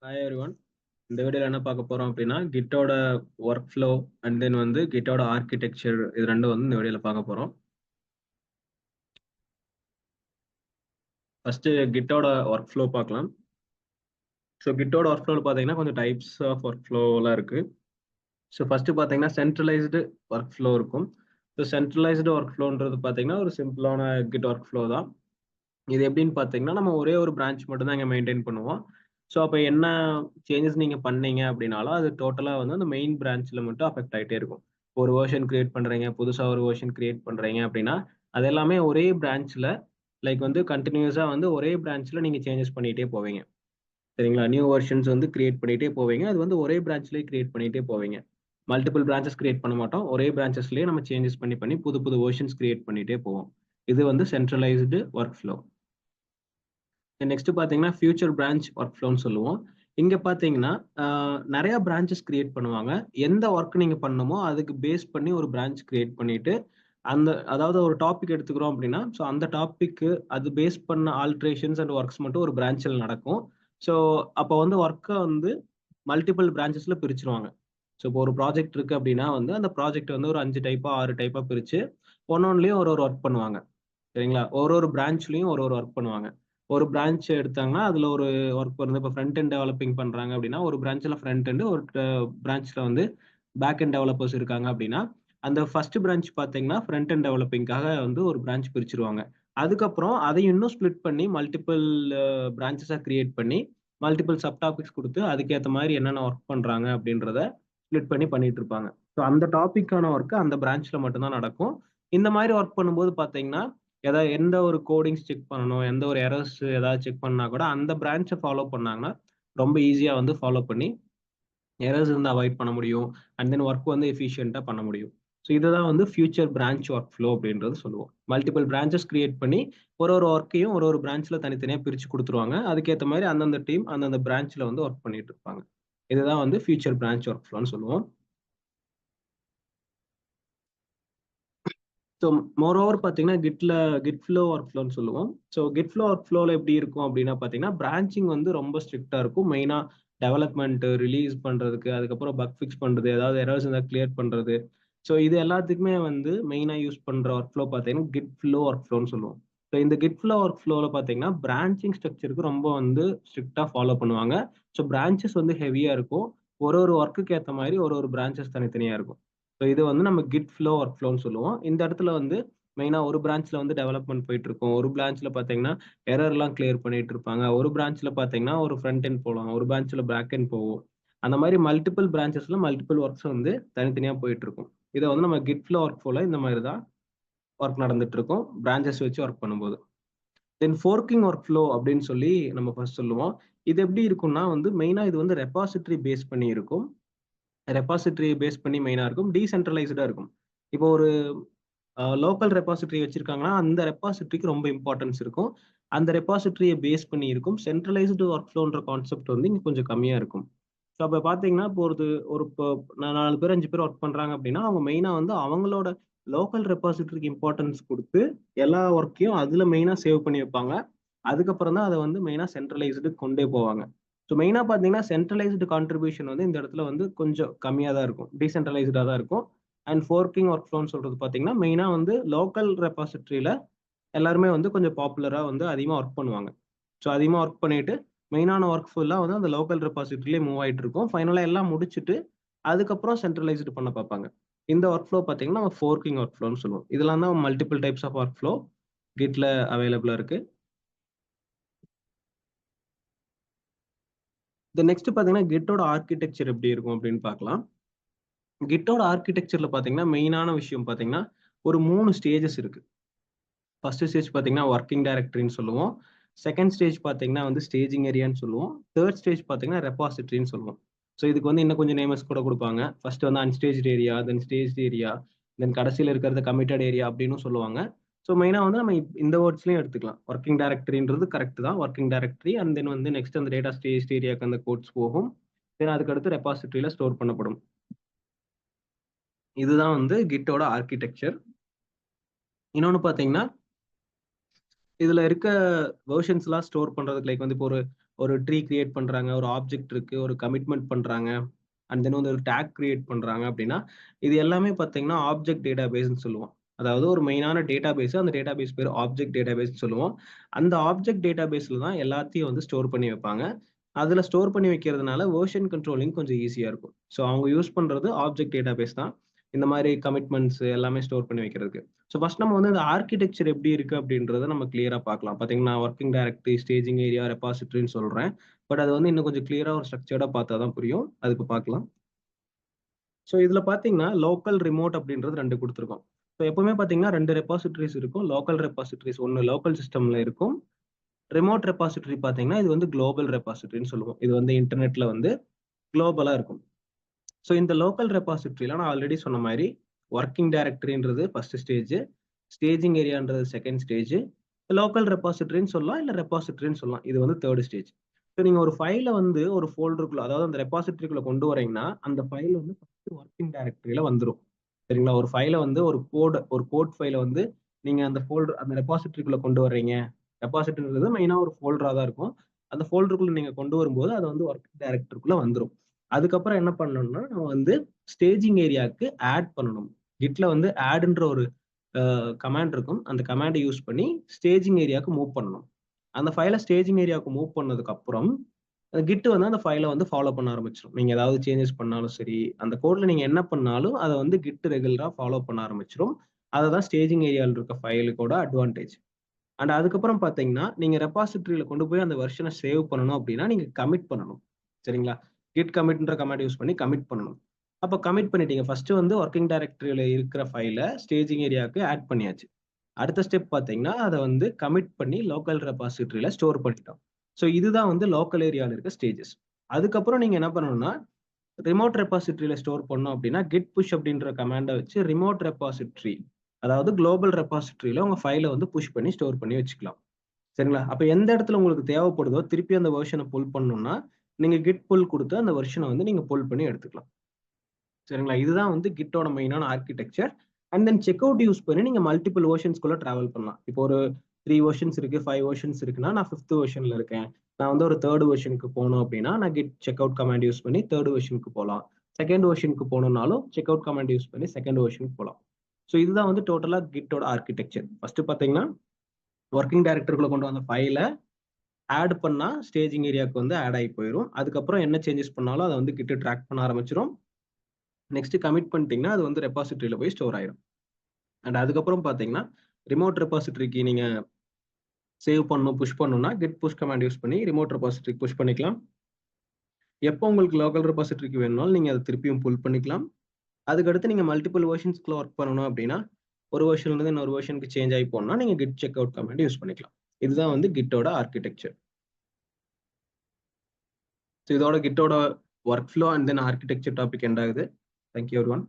Hi everyone. இந்த வீடியோவில் என்ன பார்க்க போகிறோம் அப்படின்னா கிட்டோட ஒர்க் ஃப்ளோ அண்ட் தென் வந்து கிட்டோட ஆர்கிடெக்சர் இது ரெண்டும் வந்து இந்த வீடியோவில் பார்க்க போகிறோம். ஃபர்ஸ்ட் கிட்டோட ஒர்க் ஃப்ளோ பார்க்கலாம். ஸோ கிட்டோட ஒர்க் ஃப்ளோவில் பார்த்தீங்கன்னா கொஞ்சம் டைப்ஸ் ஆஃப் ஒர்க் ஃப்ளோலாம் இருக்குது. ஸோ ஃபர்ஸ்ட் பார்த்தீங்கன்னா சென்ட்ரலைஸ்டு ஒர்க் ஃப்ளோ இருக்கும். ஸோ சென்ட்ரலைஸ்டு ஒர்க் ஃப்ளோன்றது பார்த்தீங்கன்னா ஒரு சிம்பிளான கிட் ஒர்க் ஃப்ளோ தான். இது எப்படின்னு பார்த்தீங்கன்னா நம்ம ஒரே ஒரு பிரான்ச் மட்டும் தான் இங்கே மெயின்டைன் பண்ணுவோம். ஸோ அப்போ என்ன சேஞ்சஸ் நீங்கள் பண்ணீங்க அப்படின்னாலும் அது டோட்டலாக வந்து அந்த மெயின் பிரான்ச்சில் மட்டும் அஃபெக்ட் ஆகிட்டே இருக்கும். ஒரு வெர்ஷன் கிரியேட் பண்ணுறீங்க, புதுசாக ஒரு வெர்ஷன் கிரியேட் பண்ணுறீங்க அப்படின்னா அது எல்லாமே ஒரே பிரான்ச்சில் லைக் வந்து கண்டினியூஸாக வந்து ஒரே பிரான்ச்சில் நீங்கள் சேஞ்சஸ் பண்ணிகிட்டே போவீங்க. சரிங்களா? நியூ வெர்ஷன்ஸ் வந்து கிரியேட் பண்ணிகிட்டே போவீங்க. அது வந்து ஒரே பிரான்ச்லேயே கிரியேட் பண்ணிகிட்டே போவீங்க. மல்டிபிள் பிரான்ச்சஸ் கிரியேட் பண்ண மாட்டோம். ஒரே பிரான்ச்சஸ்லேயே நம்ம சேஞ்சஸ் பண்ணி புது புது வெர்ஷன்ஸ் கிரியேட் பண்ணிகிட்டே போவோம். இது வந்து சென்ட்ரலைஸ்டு ஒர்க் ஃப்ளோ. நெக்ஸ்ட் பார்த்தீங்கன்னா ஃபியூச்சர் பிரான்ச் ஒர்க் ஃப்ளோன்னு சொல்லுவோம். இங்கே பார்த்தீங்கன்னா நிறைய பிரான்ச்சஸ் கிரியேட் பண்ணுவாங்க. எந்த ஒர்க் நீங்கள் பண்ணணுமோ அதுக்கு பேஸ் பண்ணி ஒரு பிரான்ச் கிரியேட் பண்ணிட்டு அதாவது ஒரு டாபிக் எடுத்துக்கிறோம் அப்படின்னா ஸோ அந்த டாபிக்கு அது பேஸ் பண்ண ஆல்ட்ரேஷன்ஸ் அண்ட் ஒர்க்ஸ் மட்டும் ஒரு பிரான்ச்சில் நடக்கும். ஸோ அப்போ வந்து ஒர்க்கை வந்து மல்டிபிள் பிரான்ச்சஸில் பிரிச்சுருவாங்க. ஸோ இப்போ ஒரு ப்ராஜெக்ட் இருக்குது அப்படின்னா வந்து அந்த ப்ராஜெக்ட் வந்து ஒரு 5 டைப்பாக 6 டைப்பாக பிரித்து ஒன்னொன்னுலேயும் ஒரு ஒர்க் பண்ணுவாங்க. சரிங்களா? ஒரு பிரான்ச்லையும் ஒரு ஒர்க் பண்ணுவாங்க. ஒரு பிரான்ச் எடுத்தாங்கன்னா அதுல ஒரு ஒர்க் வந்து இப்போ ஃப்ரண்ட் எண்ட் டெவலப்பிங் பண்றாங்க அப்படின்னா ஒரு பிரான்ச்ல ஃப்ரண்ட் எண்ட், ஒரு பிரான்ச்ல வந்து பேக் எண்ட் டெவலப்பர்ஸ் இருக்காங்க அப்படின்னா அந்த ஃபர்ஸ்ட் பிரான்ச் பார்த்தீங்கன்னா ஃப்ரண்ட் எண்ட் டெவலப்பிங்காக வந்து ஒரு பிரான்ச் பிரிச்சிருவாங்க. அதுக்கப்புறம் அதை இன்னும் ஸ்பிளிட் பண்ணி மல்டிபிள் பிரான்ச்சஸாக கிரியேட் பண்ணி மல்டிபிள் சப் டாபிக்ஸ் கொடுத்து அதுக்கேற்ற மாதிரி என்னென்ன ஒர்க் பண்றாங்க அப்படின்றத ஸ்பிளிட் பண்ணி பண்ணிட்டு இருப்பாங்க. ஸோ அந்த டாபிக்கான ஒர்க்கு அந்த பிரான்ச்ல மட்டும்தான் நடக்கும். இந்த மாதிரி ஒர்க் பண்ணும்போது பார்த்தீங்கன்னா ஏதாவது எந்த ஒரு கோடிங்ஸ் செக் பண்ணணும், எந்த ஒரு எரர்ஸ் ஏதாவது செக் பண்ணா கூட அந்த பிரான்ச்சை ஃபாலோ பண்ணாங்கன்னா ரொம்ப ஈஸியாக வந்து ஃபாலோ பண்ணி எரர்ஸ் வந்து அவாய்ட் பண்ண முடியும். அண்ட் தென் ஒர்க் வந்து எஃபிஷியண்டாக பண்ண முடியும். ஸோ இதுதான் வந்து ஃபியூச்சர் பிரான்ச் ஒர்க் ஃப்ளோ அப்படின்றது சொல்லுவோம். மல்டிபிள் பிரான்ச்சஸ் கிரியேட் பண்ணி ஒரு ஒர்க்கையும் ஒரு பிரான்ச்சில் தனித்தனியாக பிரித்து கொடுத்துருவாங்க. அதுக்கேற்ற மாதிரி அந்தந்த டீம் அந்தந்த பிரான்ச்சில் வந்து ஒர்க் பண்ணிட்டு இருப்பாங்க. இதுதான் வந்து ஃபியூச்சர் பிரான்ச் ஒர்க் ஃப்ளோன்னு சொல்லுவோம். ஸோ மோரோவர் பார்த்தீங்கன்னா கிட் ஃப்ளோ ஒர்க் ஃப்ளோன்னு சொல்லுவோம். ஸோ கிட் ஃப்ளோ ஒர்க் ஃப்ளோவில் எப்படி இருக்கும் அப்படின்னா பார்த்தீங்கன்னா பிரான்ச்சிங் வந்து ரொம்ப ஸ்ட்ரிக்டாக இருக்கும். மெயினாக டெவலப்மெண்ட் ரிலீஸ் பண்ணுறதுக்கு, அதுக்கப்புறம் பக் ஃபிக்ஸ் பண்ணுறது, ஏதாவது எரர்ஸ் இருந்தால் கிளியர் பண்ணுறது. ஸோ இது எல்லாத்துக்குமே வந்து மெயினாக யூஸ் பண்ணுற ஒர்க் ஃப்ளோ பார்த்தீங்கன்னா கிட் ஃப்ளோ ஒர்க் ஃப்ளோன்னு சொல்லுவோம். ஸோ இந்த கிட் ஃப்ளோ ஒர்க் ஃப்ளோவில் பார்த்தீங்கன்னா பிரான்ச்சிங் ஸ்ட்ரக்சருக்கு ரொம்ப வந்து ஸ்ட்ரிக்டாக ஃபாலோ பண்ணுவாங்க. ஸோ பிரான்ச்சஸ் வந்து ஹெவியாக இருக்கும். ஒரு ஒர்க்குக்கு ஏற்ற மாதிரி ஒரு பிரான்ச்சஸ் தனித்தனியாக இருக்கும். ஸோ இது வந்து நம்ம கிட் ஃப்ளோ ஒர்க் ஃப்ளோன்னு சொல்லுவோம். இந்த இடத்துல வந்து மெயினாக ஒரு பிரான்ச்ல வந்து டெவலப்மெண்ட் போயிட்டு இருக்கும். ஒரு பிரான்ச்ல பார்த்தீங்கன்னா எரர்லாம் கிளியர் பண்ணிட்டு இருப்பாங்க. ஒரு பிரான்ச்ல பார்த்தீங்கன்னா ஒரு ஃப்ரண்ட் எண்ட் போகலாம், ஒரு பிரான்ச்ல பேக் எண்ட் போகும். அந்த மாதிரி மல்டிபிள் பிரான்ச்சஸ்ல மல்டிபிள் ஒர்க்ஸ் வந்து தனித்தனியாக போயிட்டு இருக்கும். இதை வந்து நம்ம கிட் ஃப்ளோ ஒர்க் ஃப்ளோல இந்த மாதிரி தான் ஒர்க் நடந்துட்டு இருக்கும் பிரான்ச்சஸ் வச்சு ஒர்க் பண்ணும்போது. தென் ஃபோர்க்கிங் ஒர்க் ஃப்ளோ அப்படின்னு சொல்லி நம்ம ஃபர்ஸ்ட் சொல்லுவோம். இது எப்படி இருக்கும்னா வந்து மெயினாக இது வந்து ரெபாசிட்டரி பேஸ் பண்ணி இருக்கும். ரெபாசிட்டரி பேஸ் பண்ணி மெயினாக இருக்கும். டீசென்ட்ரலைஸ்டாக இருக்கும். இப்போ ஒரு லோக்கல் ரெபாசிட்டரி வச்சிருக்காங்கன்னா அந்த ரெபாசிட்டரிக்கு ரொம்ப இம்பார்ட்டன்ஸ் இருக்கும். அந்த ரெபாசிட்டரியை பேஸ் பண்ணி இருக்கும். சென்ட்ரலைஸ்டு ஒர்க் ஃப்ளோன்ற கான்செப்ட் வந்து இங்கே கொஞ்சம் கம்மியாக இருக்கும். ஸோ அப்போ பார்த்தீங்கன்னா இப்போ இப்போ 4 பேர் 5 பேர் ஒர்க் பண்ணுறாங்க அப்படின்னா அவங்க மெயினாக வந்து அவங்களோட லோக்கல் ரெபாசிட்டரிக்கு இம்பார்ட்டன்ஸ் கொடுத்து எல்லா ஒர்க்கையும் அதில் மெயினாக சேவ் பண்ணி வைப்பாங்க. அதுக்கப்புறம் தான் அதை வந்து மெயினாக சென்ட்ரலைஸ்டு கொண்டே போவாங்க. ஸோ மெயினாக பார்த்தீங்கன்னா சென்ட்ரலைஸ்டு கான்ட்ரிபியூஷன் வந்து இந்த இடத்துல வந்து கொஞ்சம் கம்மியாக தான் இருக்கும். டீசென்ட்ரலைஸ்டாக தான் இருக்கும். அண்ட் ஃபோர்க்கிங் ஒர்க் ஃப்ளோன்னு சொல்றது பார்த்தீங்கன்னா மெயினாக வந்து லோக்கல் ரெபாசிட்டரியில் எல்லாருமே வந்து கொஞ்சம் பாப்புலராக வந்து அதிகமாக ஒர்க் பண்ணுவாங்க. ஸோ அதிகமாக ஒர்க் பண்ணிட்டு மெயினான ஒர்க் ஃபுல்லாக வந்து அந்த லோக்கல் ரெபாசிட்டரியிலே மூவ் ஆகிட்டு இருக்கும். ஃபைனலாக எல்லாம் முடிச்சுட்டு அதுக்கப்புறம் சென்ட்ரலைஸ்டு பண்ண பார்ப்பாங்க. இந்த ஒர்க் ஃப்ளோ பார்த்தீங்கன்னா நம்ம ஃபோர்க்கிங் ஒர்க் ஃப்ளோன்னு சொல்லுவோம். இதெல்லாம் தான் multiple types of work flow கிட்ல அவைலபிளாக இருக்கு. இந்த நெக்ஸ்ட் பார்த்தீங்கன்னா கிட்டோட ஆர்கிடெக்சர் எப்படி இருக்கும் அப்படின்னு பார்க்கலாம். கிட்டோட ஆர்கிடெக்சர்ல பார்த்தீங்கன்னா மெயினான விஷயம் பார்த்தீங்கன்னா ஒரு 3 ஸ்டேஜஸ் இருக்கு. ஃபர்ஸ்ட் ஸ்டேஜ் பார்த்தீங்கன்னா ஒர்க்கிங் டைரக்டரின்னு சொல்லுவோம். செகண்ட் ஸ்டேஜ் பார்த்தீங்கன்னா வந்து ஸ்டேஜிங் ஏரியான்னு சொல்லுவோம். தேர்ட் ஸ்டேஜ் பார்த்தீங்கன்னா ரெபாசிட்டரின்னு சொல்லுவோம். ஸோ இதுக்கு வந்து இன்னும் கொஞ்சம் நேமஸ் கூட கொடுப்பாங்க. ஃபர்ஸ்ட் வந்து அன்ஸ்டேஜ் ஏரியா, தென் ஸ்டேஜ் ஏரியா, தென் கடைசியில் இருக்கிறது கமிட்டட் ஏரியா அப்படின்னு சொல்லுவாங்க. ஸோ மெயினாக வந்து நம்ம இந்த வேர்ட்ஸ்லையும் எடுத்துக்கலாம். ஒர்க்கிங் டைரக்டரின்றது கரெக்ட் தான். ஒர்க்கிங் டைரக்டரி அண்ட் தென் வந்து நெக்ஸ்ட் அந்த டேட்டா ஸ்டேஜ் ஏரியாவுக்கு அந்த கோட்ஸ் போகும். தென் அதுக்கடுத்து ரெபாசிட்டரியில் ஸ்டோர் பண்ணப்படும். இதுதான் வந்து கிட்டோட ஆர்கிடெக்சர். இன்னொன்று பார்த்தீங்கன்னா இதுல இருக்க வெர்ஷன்ஸ்லாம் ஸ்டோர் பண்றதுக்கு லைக் வந்து இப்போ ஒரு ட்ரீ கிரியேட் பண்றாங்க, ஒரு ஆப்ஜெக்ட் இருக்கு, ஒரு கமிட்மெண்ட் பண்றாங்க, அண்ட் தென் வந்து ஒரு டேக் கிரியேட் பண்றாங்க அப்படின்னா இது எல்லாமே பார்த்தீங்கன்னா ஆப்ஜெக்ட் டேட்டாபேஸ்ன்னு சொல்லுவோம். அதாவது ஒரு மெயினான டேட்டாபேஸ், அந்த டேட்டாபேஸ் பேர் ஆப்ஜெக்ட் டேட்டாபேஸ்ன்னு சொல்லுவோம். அந்த ஆப்ஜெக்ட் டேட்டாபேஸ்ல தான் எல்லாத்தையும் வந்து ஸ்டோர் பண்ணி வைப்பாங்க. அதுல ஸ்டோர் பண்ணி வைக்கிறதுனால வெர்ஷன் கண்ட்ரோலிங் கொஞ்சம் ஈஸியா இருக்கும். ஸோ அவங்க யூஸ் பண்றது ஆப்ஜெக்ட் டேட்டாபேஸ் தான். இந்த மாதிரி கமிட்மெண்ட்ஸ் எல்லாமே ஸ்டோர் பண்ணி வைக்கிறதுக்கு. ஸோ ஃபர்ஸ்ட் நம்ம வந்து இந்த ஆர்கிடெக்சர் எப்படி இருக்கு அப்படின்றத நம்ம கிளியரா பார்க்கலாம். பாத்தீங்கன்னா ஒர்க்கிங் டைரக்டரி, ஸ்டேஜிங் ஏரியா, ரெபாசிட்டரின்னு சொல்றேன். பட் அது வந்து இன்னும் கொஞ்சம் கிளியரா ஒரு ஸ்ட்ரக்சர்டா பார்த்தா தான் புரியும். அது இப்போ பார்க்கலாம். ஸோ இதுல பாத்தீங்கன்னா லோக்கல், ரிமோட் அப்படின்றது 2 குடுத்துருக்கோம். ஸோ எப்பவுமே பாத்தீங்கன்னா 2 ரெபாசிட்டரிஸ் இருக்கும். லோக்கல் ரெபாசிட்டரிஸ் ஒண்ணு லோக்கல் சிஸ்டம்ல இருக்கும். ரிமோட் ரெபாசிட்டரி பாத்தீங்கன்னா இது வந்து குளோபல் ரெபாசிட்டரின்னு சொல்லுவோம். இது வந்து இன்டர்நெட்ல வந்து குளோபலா இருக்கும். ஸோ இந்த லோக்கல் ரெபாசிட்டரியில நான் ஆல்ரெடி சொன்ன மாதிரி ஒர்க்கிங் டைரக்டரின்றது ஃபர்ஸ்ட் ஸ்டேஜ், ஸ்டேஜிங் ஏரியான்றது செகண்ட் ஸ்டேஜ், லோக்கல் ரெபாசிட்டரின்னு சொல்லலாம், இல்ல ரெபாசிட்டரின்னு சொல்லலாம். இது வந்து தேர்ட் ஸ்டேஜ். ஸோ நீங்க ஒரு ஃபைலை வந்து ஒரு ஃபோல்டருக்குள்ள, அதாவது அந்த ரெபாசிட்டரிக்குள்ள கொண்டு வரீங்கன்னா அந்த ஃபைல் வந்து ஃபர்ஸ்ட் ஒர்க்கிங் டைரக்டரியில வந்துடும். சரிங்களா? ஒரு ஃபைலை வந்து ஒரு கோட் ஃபைலை வந்து நீங்க அந்த ஃபோல்டர், அந்த ரெபாசிட்டரிக்குள்ள கொண்டு வர்றீங்க. ரெபாசிட்டரின்றது மெயினா ஒரு ஃபோல்டரா தான் இருக்கும். அந்த ஃபோல்டருக்குள்ள நீங்க கொண்டு வரும்போது அது வந்து ஒர்க்கிங் டைரக்டருக்குள்ள வந்துடும். அதுக்கப்புறம் என்ன பண்ணணும்னா நம்ம வந்து ஸ்டேஜிங் ஏரியாவுக்கு ஆட் பண்ணணும். கிட்ல வந்து ஆட்ன்ற ஒரு கமாண்ட் இருக்கும். அந்த கமாண்டை யூஸ் பண்ணி ஸ்டேஜிங் ஏரியாவுக்கு மூவ் பண்ணணும். அந்த ஃபைலை ஸ்டேஜிங் ஏரியாவுக்கு மூவ் பண்ணதுக்கு அப்புறம் கிட் வந்து அந்த ஃபைலை வந்து ஃபாலோ பண்ண ஆரம்பிச்சிடும். நீங்க ஏதாவது சேஞ்சஸ் பண்ணாலும் சரி, அந்த கோட்ல நீங்க என்ன பண்ணாலும் அதை வந்து கிட் ரெகுலரா ஃபாலோ பண்ண ஆரம்பிச்சிடும். அதுதான் ஸ்டேஜிங் ஏரியாவில் இருக்க ஃபைலுக்கோட அட்வான்டேஜ். அண்ட் அதுக்கப்புறம் பாத்தீங்கன்னா நீங்க ரெபாசிட்டரியில கொண்டு போய் அந்த வெர்ஷனை சேவ் பண்ணணும் அப்படின்னா நீங்க கமிட் பண்ணணும். சரிங்களா? கிட் கமிட்ன்ற கமாண்ட் யூஸ் பண்ணி கமிட் பண்ணணும். அப்ப கமிட் பண்ணிட்டீங்க. ஃபர்ஸ்ட் வந்து ஒர்க்கிங் டைரக்டரியில இருக்கிற ஃபைலை ஸ்டேஜிங் ஏரியாவுக்கு ஆட் பண்ணியாச்சு. அடுத்த ஸ்டெப் பாத்தீங்கன்னா அதை வந்து கமிட் பண்ணி லோக்கல் ரெபாசிட்டரியில ஸ்டோர் பண்ணிட்டோம். ஸோ இதுதான் வந்து லோக்கல் ஏரியாவில் இருக்க ஸ்டேஜஸ். அதுக்கப்புறம் நீங்க என்ன பண்ணணும்னா ரிமோட் ரெபாசிட்டரியில ஸ்டோர் பண்ணோம் அப்படின்னா கிட் புஷ் அப்படின்ற கமாண்டை வச்சு ரிமோட் ரெபாசிட்டரி, அதாவது குளோபல் ரெபாசிட்டரியில உங்க ஃபைலை வந்து புஷ் பண்ணி ஸ்டோர் பண்ணி வச்சுக்கலாம். சரிங்களா? அப்ப எந்த இடத்துல உங்களுக்கு தேவைப்படுதோ திருப்பி அந்த வெர்ஷனை புல் பண்ணணும்னா நீங்க கிட் புல் கொடுத்து அந்த வெர்ஷனை வந்து நீங்க புல் பண்ணி எடுத்துக்கலாம். சரிங்களா? இதுதான் வந்து கிட்டோட மெயினான architecture. And then check out use பண்ணி நீங்க மல்டிபிள் வெர்ஷன்ஸ்குள்ள டிராவல் பண்ணலாம். இப்போ ஒரு 3 வெர்ஷன்ஸ் இருக்கு, 5 வெர்ஷன்ஸ் இருக்குன்னா நான் 5th வெர்ஷன்ல இருக்கேன். நான் வந்து ஒரு 3rd வெர்ஷனுக்கு போகணும் அப்படின்னா நான் git check out command use பண்ணி 3rd வெர்ஷனுக்கு போகலாம். 2nd வெர்ஷனுக்கு போகணும்னாலும் செக் அவுட் கமாண்ட் யூஸ் பண்ணி 2nd வெர்ஷனுக்கு போகலாம். ஸோ இதுதான் வந்து டோட்டலா கிட்டோட ஆர்கிடெக்சர். ஃபர்ஸ்ட் பாத்தீங்கன்னா ஒர்க்கிங் டைரக்டருக்குள்ள கொண்டு வந்த ஃபைலை ஆட் பண்ணா ஸ்டேஜிங் ஏரியாவுக்கு வந்து ஆட் ஆகி போயிடும். அதுக்கப்புறம் என்ன சேஞ்சஸ் பண்ணாலும் அதை வந்து கிட்ட ட்ராக் பண்ண ஆரம்பிச்சிடும். நெக்ஸ்ட் கமிட் பண்ணிட்டீங்கன்னா அது வந்து ரெபாசிட்டரியில போய் ஸ்டோர் ஆயிடும். அண்ட் அதுக்கப்புறம் பாத்தீங்கன்னா ரிமோட் ரெபாசிட்டரிக்கு நீங்க சேவ் பண்ணணும், புஷ் பண்ணணும்னா கிட் புஷ் கமாண்ட் யூஸ் பண்ணி ரிமோட் ரெபாசிட்டரிக்கு புஷ் பண்ணிக்கலாம். எப்போ உங்களுக்கு லோக்கல் ரெபாசிட்டரிக்கு வேணும்னாலும் நீங்க அதை திருப்பியும் புல் பண்ணிக்கலாம். அதுக்கடுத்து நீங்க மல்டிபிள் வெர்ஷன்ஸ்க்குள்ள ஒர்க் பண்ணணும் அப்படின்னா ஒரு வெர்ஷன்ல இருந்து இன்னொரு வெர்ஷனுக்கு சேஞ்ச் ஆகி போனா நீங்க git check out command use பண்ணிக்கலாம். இதுதான் வந்து கிட்டோட ஆர்கிடெக்சர். ஸோ இதோட கிட்டோட workflow and then architecture topic end ஆகுது. Thank you everyone.